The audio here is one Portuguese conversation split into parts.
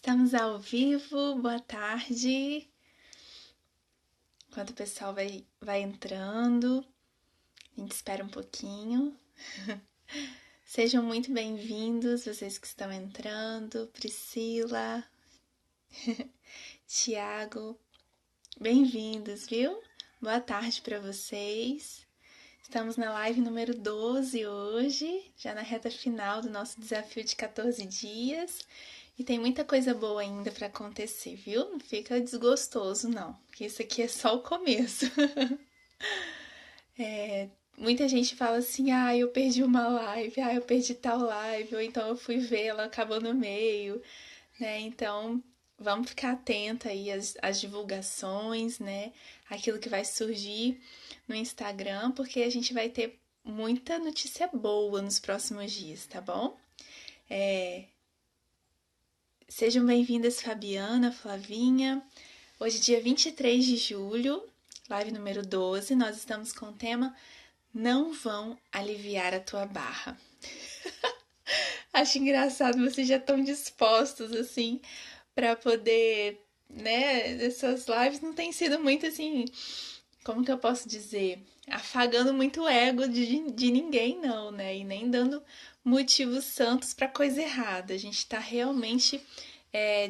Estamos ao vivo, boa tarde. Enquanto o pessoal vai entrando, a gente espera um pouquinho. Sejam muito bem-vindos, vocês que estão entrando, Priscila, Tiago, bem-vindos, viu? Boa tarde para vocês. Estamos na live número 12 hoje, já na reta final do nosso desafio de 14 dias. E tem muita coisa boa ainda para acontecer, viu? Não fica desgostoso, não, porque isso aqui é só o começo. Muita gente fala assim: ah, eu perdi uma live, ah, eu perdi tal live, ou então eu fui ver, ela acabou no meio, né? Então, vamos ficar atenta aí às divulgações, né? Aquilo que vai surgir no Instagram, porque a gente vai ter muita notícia boa nos próximos dias, tá bom? Sejam bem-vindas, Fabiana, Flavinha. Hoje, dia 23 de julho, live número 12, nós estamos com o tema Não Vão Aliviar a Tua Barra. Acho engraçado, vocês já estão dispostos, assim, para poder, né? Essas lives não têm sido muito assim, como que eu posso dizer? Afagando muito o ego de ninguém, não, né? E nem dando motivos santos para coisa errada. A gente está realmente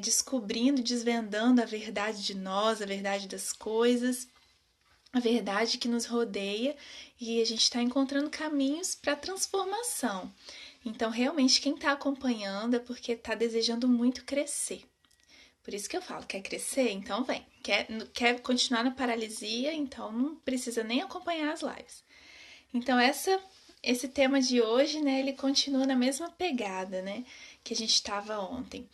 descobrindo, desvendando a verdade de nós, a verdade das coisas, a verdade que nos rodeia e a gente está encontrando caminhos para transformação. Então, realmente, quem está acompanhando é porque está desejando muito crescer. Por isso que eu falo, quer crescer? Então vem. Quer continuar na paralisia? Então não precisa nem acompanhar as lives. Então esse tema de hoje, né, ele continua na mesma pegada, né, que a gente estava ontem.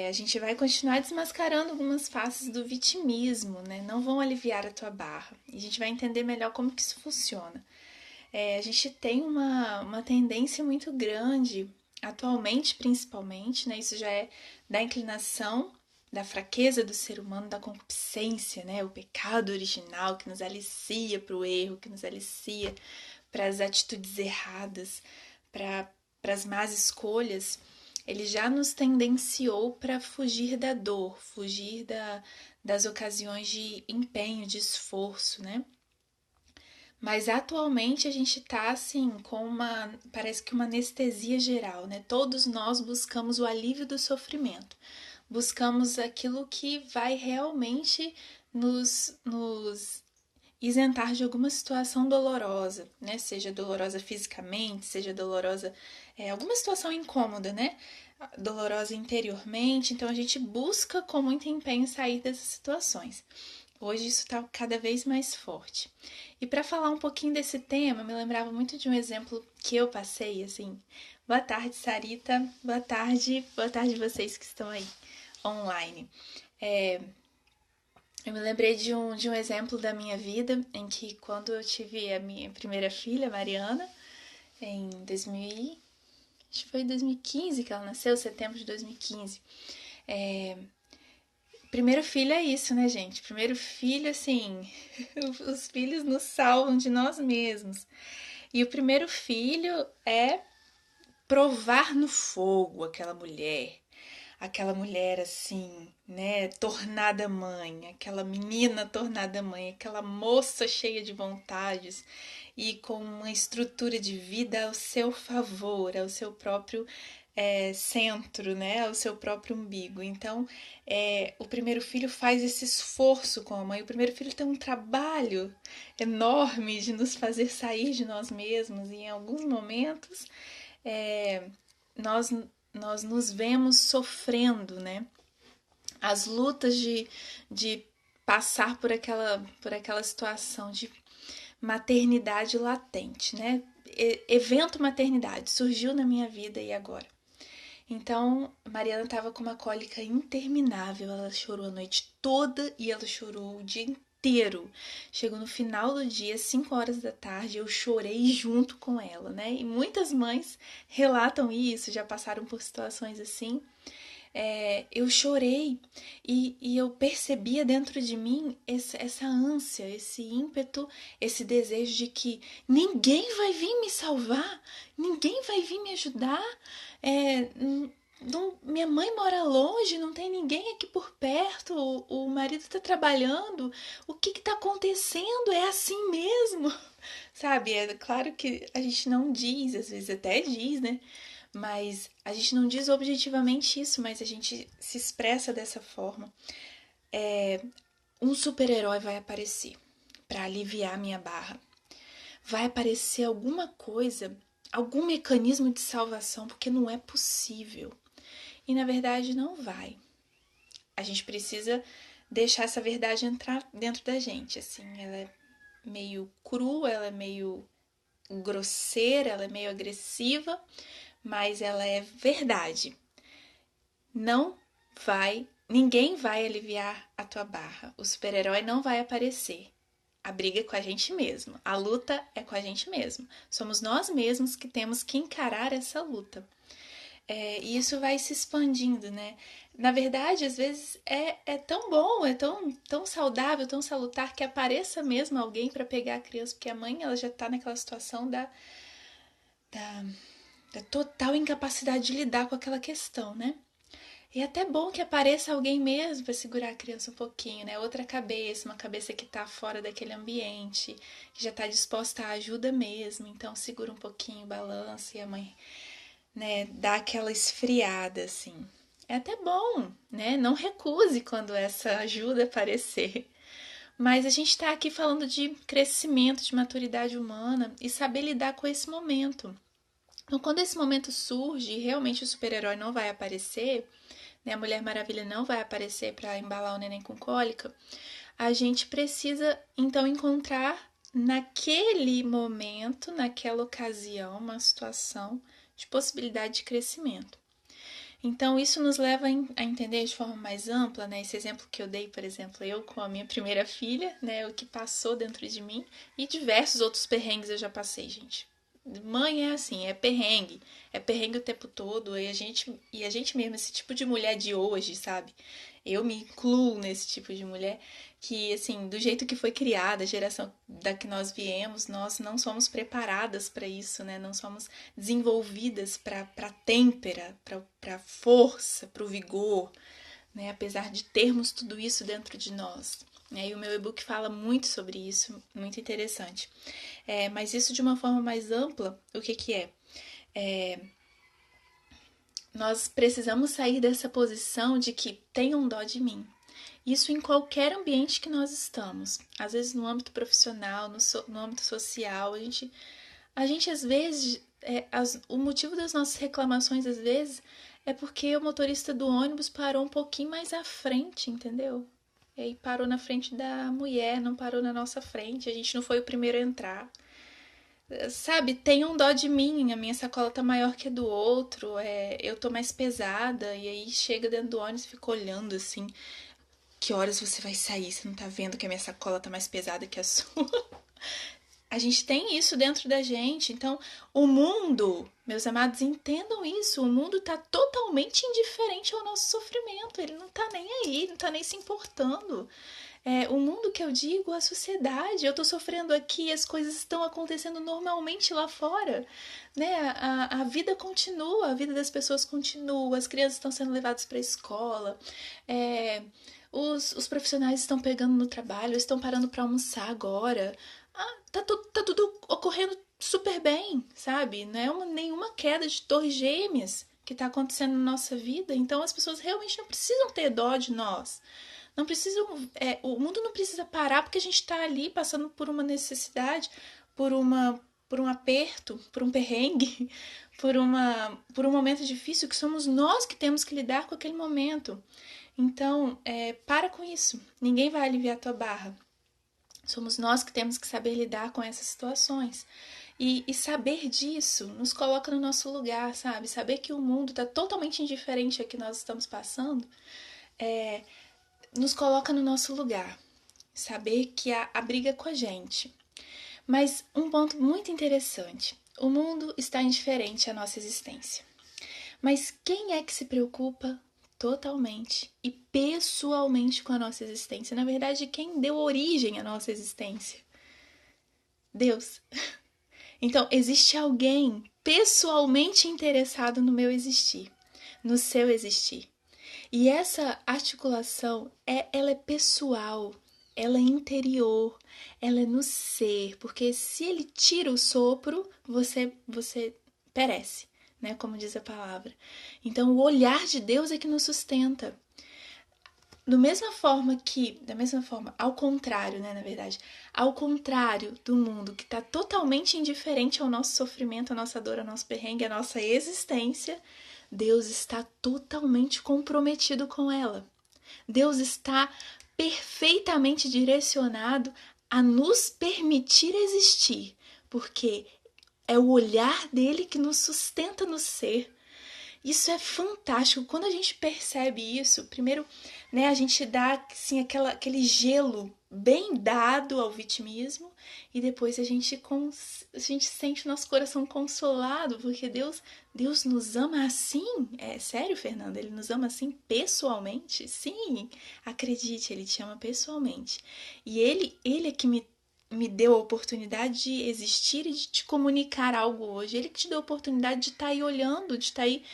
A gente vai continuar desmascarando algumas faces do vitimismo, né, não vão aliviar a tua barra. E a gente vai entender melhor como que isso funciona. A gente tem uma tendência muito grande, atualmente principalmente, né, isso já é da inclinação da fraqueza do ser humano, da concupiscência, né? O pecado original que nos alicia para o erro, que nos alicia para as atitudes erradas, para as más escolhas, ele já nos tendenciou para fugir da dor, fugir das ocasiões de empenho, de esforço, né? Mas atualmente a gente tá assim com parece que uma anestesia geral, né? Todos nós buscamos o alívio do sofrimento. Buscamos aquilo que vai realmente nos isentar de alguma situação dolorosa, né? Seja dolorosa fisicamente, seja dolorosa, alguma situação incômoda, né? Dolorosa interiormente. Então a gente busca com muito empenho sair dessas situações. Hoje isso está cada vez mais forte. E para falar um pouquinho desse tema, me lembrava muito de um exemplo que eu passei, assim. Boa tarde, Sarita. Boa tarde vocês que estão aí online. Eu me lembrei de um exemplo da minha vida em que quando eu tive a minha primeira filha, Mariana, em 2000, acho que foi em 2015 que ela nasceu, setembro de 2015. Primeiro filho é isso, né, gente? Primeiro filho, assim, os filhos nos salvam de nós mesmos. E o primeiro filho é provar no fogo aquela mulher assim, né, tornada mãe, aquela menina tornada mãe, aquela moça cheia de vontades e com uma estrutura de vida ao seu favor, ao seu próprio centro, né, ao seu próprio umbigo. Então, o primeiro filho faz esse esforço com a mãe. O primeiro filho tem um trabalho enorme de nos fazer sair de nós mesmos e em alguns momentos nós, nós nos vemos sofrendo, né? As lutas de passar por aquela situação de maternidade latente, né? Evento maternidade surgiu na minha vida e agora. Então, Mariana estava com uma cólica interminável, ela chorou a noite toda e ela chorou o dia inteiro. Chegou no final do dia, 5 horas da tarde, eu chorei junto com ela, né? E muitas mães relatam isso, já passaram por situações assim. Eu chorei e eu percebia dentro de mim essa ânsia, esse ímpeto, esse desejo de que ninguém vai vir me salvar, ninguém vai vir me ajudar, minha mãe mora longe, não tem ninguém aqui por perto, o marido tá trabalhando, o que que tá acontecendo? É assim mesmo? Sabe? É claro que a gente não diz, às vezes até diz, né? Mas a gente não diz objetivamente isso, mas a gente se expressa dessa forma. Um super-herói vai aparecer para aliviar minha barra. Vai aparecer alguma coisa, algum mecanismo de salvação, porque não é possível. E na verdade não vai. A gente precisa deixar essa verdade entrar dentro da gente, assim, ela é meio crua, ela é meio grosseira, ela é meio agressiva, mas ela é verdade. Não vai, ninguém vai aliviar a tua barra. O super-herói não vai aparecer. A briga é com a gente mesmo. A luta é com a gente mesmo. Somos nós mesmos que temos que encarar essa luta. E isso vai se expandindo, né? Na verdade, às vezes é tão bom, é tão saudável, tão salutar que apareça mesmo alguém para pegar a criança, porque a mãe ela já tá naquela situação da, da total incapacidade de lidar com aquela questão, né? E é até bom que apareça alguém mesmo para segurar a criança um pouquinho, né? Outra cabeça, uma cabeça que tá fora daquele ambiente, que já tá disposta à ajuda mesmo. Então segura um pouquinho, balança e a mãe, né, dá aquela esfriada assim. É até bom, né? Não recuse quando essa ajuda aparecer. Mas a gente está aqui falando de crescimento, de maturidade humana e saber lidar com esse momento. Então, quando esse momento surge e realmente o super-herói não vai aparecer, né, a Mulher Maravilha não vai aparecer para embalar o neném com cólica, a gente precisa então encontrar naquele momento, naquela ocasião, uma situação de possibilidade de crescimento. Então, isso nos leva a entender de forma mais ampla, né? Esse exemplo que eu dei, por exemplo, eu com a minha primeira filha, né? O que passou dentro de mim e diversos outros perrengues eu já passei, gente. Mãe é assim, é perrengue o tempo todo, e a gente mesmo, esse tipo de mulher de hoje, sabe? Eu me incluo nesse tipo de mulher que, assim, do jeito que foi criada, a geração da que nós viemos, nós não somos preparadas para isso, né? Não somos desenvolvidas para têmpera, para força, para o vigor, né? Apesar de termos tudo isso dentro de nós. E o meu e-book fala muito sobre isso, muito interessante. Mas isso de uma forma mais ampla, o que que é? Nós precisamos sair dessa posição de que tenham dó de mim. Isso em qualquer ambiente que nós estamos. Às vezes no âmbito profissional, no âmbito social, a gente às vezes, o motivo das nossas reclamações às vezes é porque o motorista do ônibus parou um pouquinho mais à frente, entendeu? E aí parou na frente da mulher, não parou na nossa frente, a gente não foi o primeiro a entrar. Sabe, tenham dó de mim, a minha sacola tá maior que a do outro, eu tô mais pesada, e aí chega dentro do ônibus e fica olhando assim, que horas você vai sair? Você não tá vendo que a minha sacola tá mais pesada que a sua? A gente tem isso dentro da gente. Então, o mundo, meus amados, entendam isso. O mundo tá totalmente indiferente ao nosso sofrimento. Ele não tá nem aí, não tá nem se importando. O mundo que eu digo, a sociedade. Eu tô sofrendo aqui, as coisas estão acontecendo normalmente lá fora. Né? A vida continua, a vida das pessoas continua, as crianças estão sendo levadas para a escola. Os profissionais estão pegando no trabalho, estão parando para almoçar agora. Tá tudo ocorrendo super bem, sabe? Não é nenhuma queda de torres gêmeas que está acontecendo na nossa vida. Então as pessoas realmente não precisam ter dó de nós. Não precisam, o mundo não precisa parar porque a gente está ali passando por uma necessidade, por um aperto, por um perrengue, por um momento difícil que somos nós que temos que lidar com aquele momento. Então, para com isso. Ninguém vai aliviar a tua barra. Somos nós que temos que saber lidar com essas situações. E saber disso nos coloca no nosso lugar, sabe? Saber que o mundo está totalmente indiferente ao que nós estamos passando, nos coloca no nosso lugar. Saber que a briga é com a gente. Mas um ponto muito interessante: o mundo está indiferente à nossa existência. Mas quem é que se preocupa totalmente e pessoalmente com a nossa existência? Na verdade, quem deu origem à nossa existência? Deus. Então, existe alguém pessoalmente interessado no meu existir. no seu existir. E essa articulação, ela é pessoal, ela é interior, ela é no ser, porque se ele tira o sopro, você perece, né? Como diz a palavra. Então, o olhar de Deus é que nos sustenta. Da mesma forma, ao contrário, né, na verdade, ao contrário do mundo que está totalmente indiferente ao nosso sofrimento, à nossa dor, ao nosso perrengue, à nossa existência, Deus está totalmente comprometido com ela. Deus está perfeitamente direcionado a nos permitir existir, porque é o olhar dele que nos sustenta no ser. Isso é fantástico. Quando a gente percebe isso, primeiro, né, a gente dá assim, aquele gelo bem dado ao vitimismo e depois a gente sente o nosso coração consolado, porque Deus nos ama assim. É sério, Fernanda? Ele nos ama assim pessoalmente? Sim, acredite, ele te ama pessoalmente. E ele é que me deu a oportunidade de existir e de te comunicar algo hoje. Ele que te deu a oportunidade de estar aí olhando, de estar aí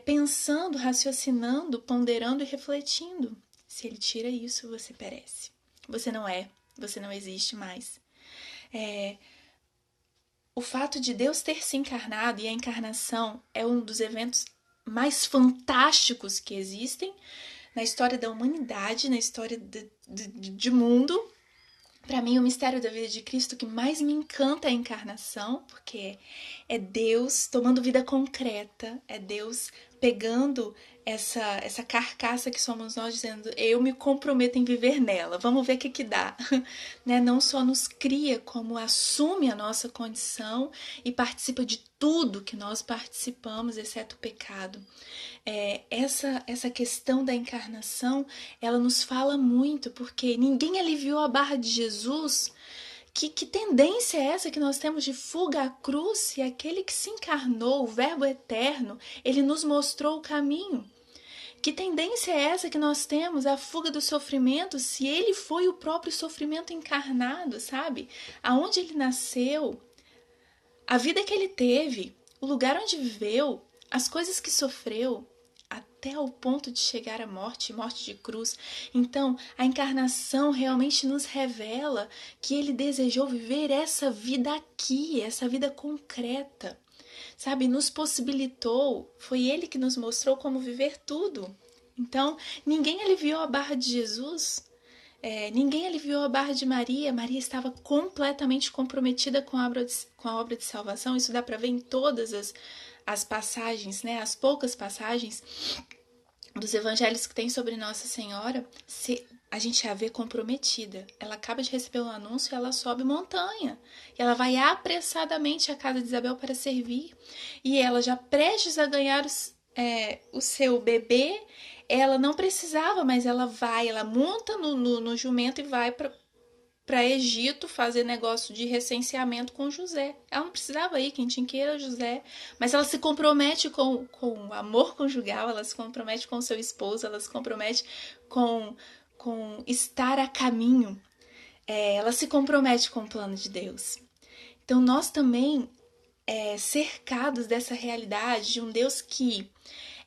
pensando, raciocinando, ponderando e refletindo. Se ele tira isso, você perece. Você não existe mais. O fato de Deus ter se encarnado, e a encarnação é um dos eventos mais fantásticos que existem na história da humanidade, na história de mundo. Para mim, o mistério da vida de Cristo que mais me encanta é a encarnação, porque é Deus tomando vida concreta, é Deus pegando essa carcaça que somos nós, dizendo, eu me comprometo em viver nela, vamos ver o que dá. Né? Não só nos cria, como assume a nossa condição e participa de tudo que nós participamos, exceto o pecado. Essa questão da encarnação, ela nos fala muito, porque ninguém aliviou a barra de Jesus. Que tendência é essa que nós temos de fuga à cruz? E aquele que se encarnou, o Verbo eterno, ele nos mostrou o caminho. Que tendência é essa que nós temos, a fuga do sofrimento, se ele foi o próprio sofrimento encarnado, sabe? Aonde ele nasceu, a vida que ele teve, o lugar onde viveu, as coisas que sofreu, até ao ponto de chegar à morte de cruz. Então, a encarnação realmente nos revela que ele desejou viver essa vida aqui, essa vida concreta. Sabe, nos possibilitou, foi ele que nos mostrou como viver tudo. Então, ninguém aliviou a barra de Jesus, ninguém aliviou a barra de Maria. Maria estava completamente comprometida com a obra de salvação. Isso dá para ver em todas as passagens, né? As poucas passagens dos evangelhos que tem sobre Nossa Senhora, a gente a vê comprometida. Ela acaba de receber um anúncio e ela sobe montanha. E ela vai apressadamente à casa de Isabel para servir. E ela já prestes a ganhar o seu bebê, ela não precisava, mas ela monta no jumento e vai para Egito fazer negócio de recenseamento com José. Ela não precisava ir, quem tinha que ir era José. Mas ela se compromete com o amor conjugal, ela se compromete com o seu esposo, ela se compromete com estar a caminho. Ela se compromete com o plano de Deus. Então nós também, cercados dessa realidade de um Deus que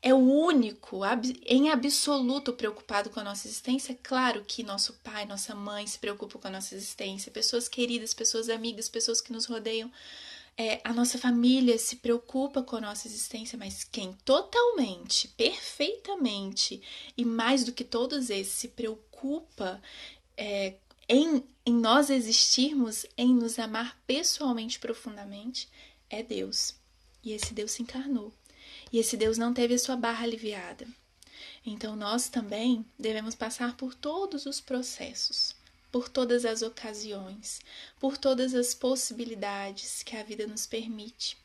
é o único, em absoluto, preocupado com a nossa existência. Claro que nosso pai, nossa mãe se preocupam com a nossa existência, pessoas queridas, pessoas amigas, pessoas que nos rodeiam, a nossa família se preocupa com a nossa existência, mas quem totalmente, perfeitamente e mais do que todos esses se preocupa em nós existirmos, em nos amar pessoalmente, profundamente, é Deus. E esse Deus se encarnou. E esse Deus não teve a sua barra aliviada. Então nós também devemos passar por todos os processos, por todas as ocasiões, por todas as possibilidades que a vida nos permite.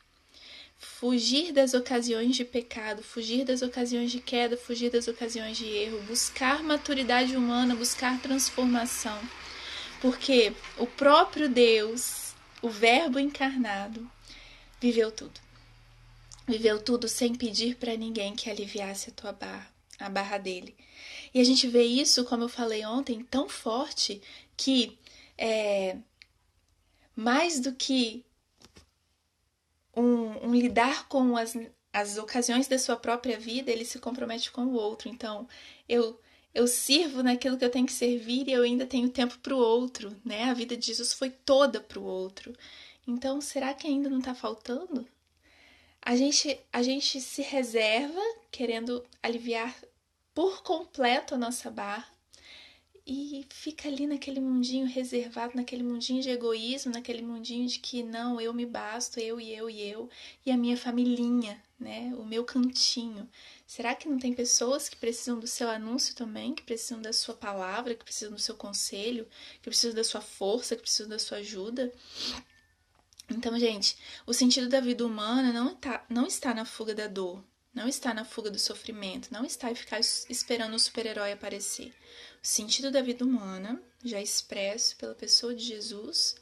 Fugir das ocasiões de pecado, fugir das ocasiões de queda, fugir das ocasiões de erro, buscar maturidade humana, buscar transformação. Porque o próprio Deus, o Verbo encarnado, viveu tudo. Viveu tudo sem pedir para ninguém que aliviasse a barra dele. E a gente vê isso, como eu falei ontem, tão forte que mais do que um lidar com as ocasiões da sua própria vida, ele se compromete com o outro. Então, eu sirvo naquilo que eu tenho que servir e eu ainda tenho tempo para o outro, né? A vida de Jesus foi toda para o outro. Então, será que ainda não está faltando? A gente se reserva, querendo aliviar por completo a nossa barra, e fica ali naquele mundinho reservado, naquele mundinho de egoísmo, naquele mundinho de que não, eu me basto, eu e eu e eu, e a minha familhinha, né? O meu cantinho. Será que não tem pessoas que precisam do seu anúncio também, que precisam da sua palavra, que precisam do seu conselho, que precisam da sua força, que precisam da sua ajuda? Então, gente, o sentido da vida humana não está na fuga da dor, não está na fuga do sofrimento, não está em ficar esperando o super-herói aparecer. O sentido da vida humana, já expresso pela pessoa de Jesus,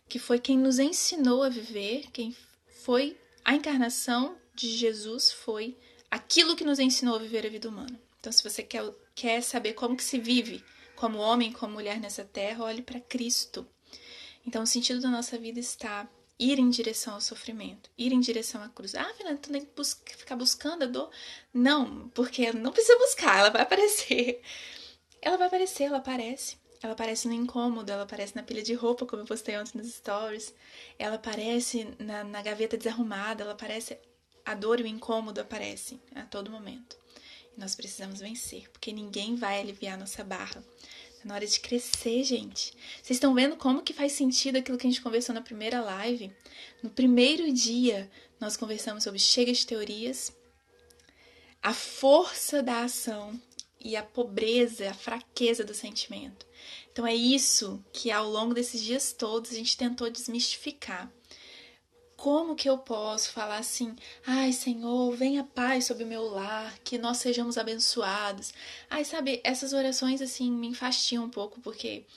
que foi quem nos ensinou a viver, quem foi a encarnação de Jesus, foi aquilo que nos ensinou a viver a vida humana. Então, se você quer saber como que se vive como homem, como mulher nessa terra, olhe para Cristo. Então, o sentido da nossa vida está ir em direção ao sofrimento, ir em direção à cruz. Ah, Fernanda, tu tem que ficar buscando a dor? Não, porque não precisa buscar, ela vai aparecer. Ela vai aparecer, ela aparece. Ela aparece no incômodo, ela aparece na pilha de roupa, como eu postei ontem nos stories. Ela aparece na gaveta desarrumada, ela aparece... A dor e o incômodo aparecem a todo momento. E nós precisamos vencer, porque ninguém vai aliviar a nossa barra. Na hora de crescer, gente. Vocês estão vendo como que faz sentido aquilo que a gente conversou na primeira live? No primeiro dia, nós conversamos sobre chega de teorias, a força da ação e a pobreza, a fraqueza do sentimento. Então é isso que ao longo desses dias todos a gente tentou desmistificar. Como que eu posso falar assim, ai Senhor, venha paz sobre o meu lar, que nós sejamos abençoados. Ai, sabe, essas orações assim me enfastiam um pouco, porque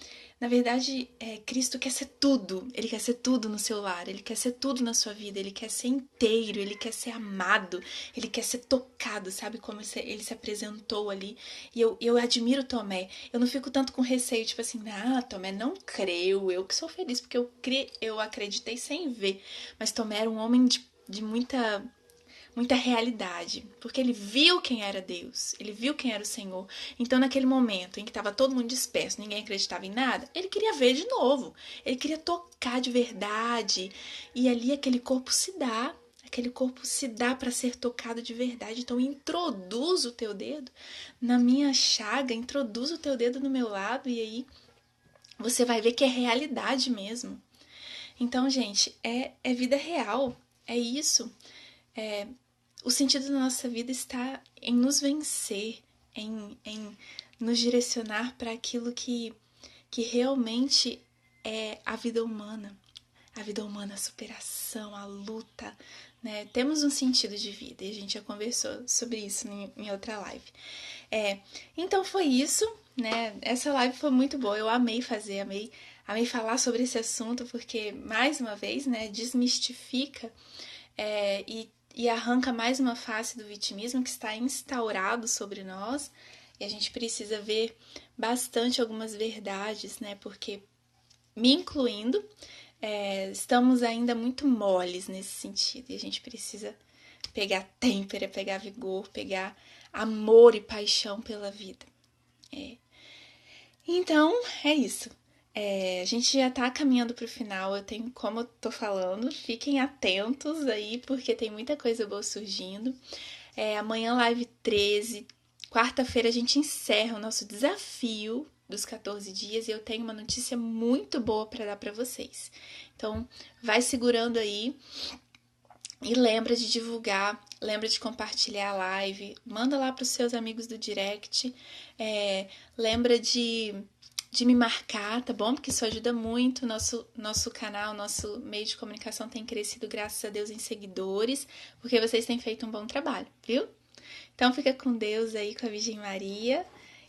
na verdade Cristo quer ser tudo. Ele quer ser tudo no seu lar, ele quer ser tudo na sua vida, ele quer ser inteiro, ele quer ser amado, ele quer ser tocado, sabe como ele se apresentou ali. E eu admiro Tomé, eu não fico tanto com receio, tipo assim, ah, Tomé não creu, eu que sou feliz, porque eu acreditei sem ver. Mas Tomé era um homem de muita realidade, porque ele viu quem era Deus, ele viu quem era o Senhor. Então, naquele momento em que estava todo mundo disperso, ninguém acreditava em nada, ele queria ver de novo, ele queria tocar de verdade, e ali aquele corpo se dá para ser tocado de verdade. Então, introduz o teu dedo na minha chaga, introduz o teu dedo no meu lado, e aí você vai ver que é realidade mesmo. Então, gente, é vida real, é isso. O sentido da nossa vida está em nos vencer, em nos direcionar para aquilo que realmente é a vida humana. A vida humana, a superação, a luta, né? Temos um sentido de vida e a gente já conversou sobre isso em outra live. Então foi isso, né? Essa live foi muito boa, eu amei fazer, amei falar sobre esse assunto, porque, mais uma vez, né, desmistifica e arranca mais uma face do vitimismo que está instaurado sobre nós, e a gente precisa ver bastante algumas verdades, né? Porque, me incluindo, estamos ainda muito moles nesse sentido, e a gente precisa pegar têmpera, pegar vigor, pegar amor e paixão pela vida. Então, é isso. A gente já tá caminhando pro final, como eu tô falando, fiquem atentos aí, porque tem muita coisa boa surgindo. Amanhã, live 13, quarta-feira, a gente encerra o nosso desafio dos 14 dias e eu tenho uma notícia muito boa para dar para vocês. Então, vai segurando aí. E lembra de divulgar, lembra de compartilhar a live, manda lá para os seus amigos do direct, lembra de me marcar, tá bom? Porque isso ajuda muito, nosso canal, nosso meio de comunicação tem crescido, graças a Deus, em seguidores, porque vocês têm feito um bom trabalho, viu? Então fica com Deus aí, com a Virgem Maria,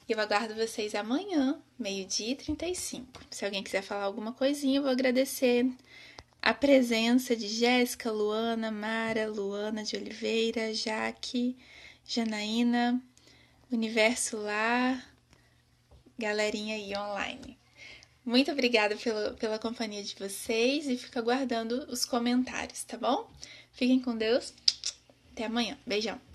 e eu aguardo vocês amanhã, 12h35. Se alguém quiser falar alguma coisinha, eu vou agradecer a presença de Jéssica, Luana, Mara, Luana de Oliveira, Jaque, Janaína, Universo Lar, galerinha aí online. Muito obrigada pela companhia de vocês e fico aguardando os comentários, tá bom? Fiquem com Deus. Até amanhã. Beijão!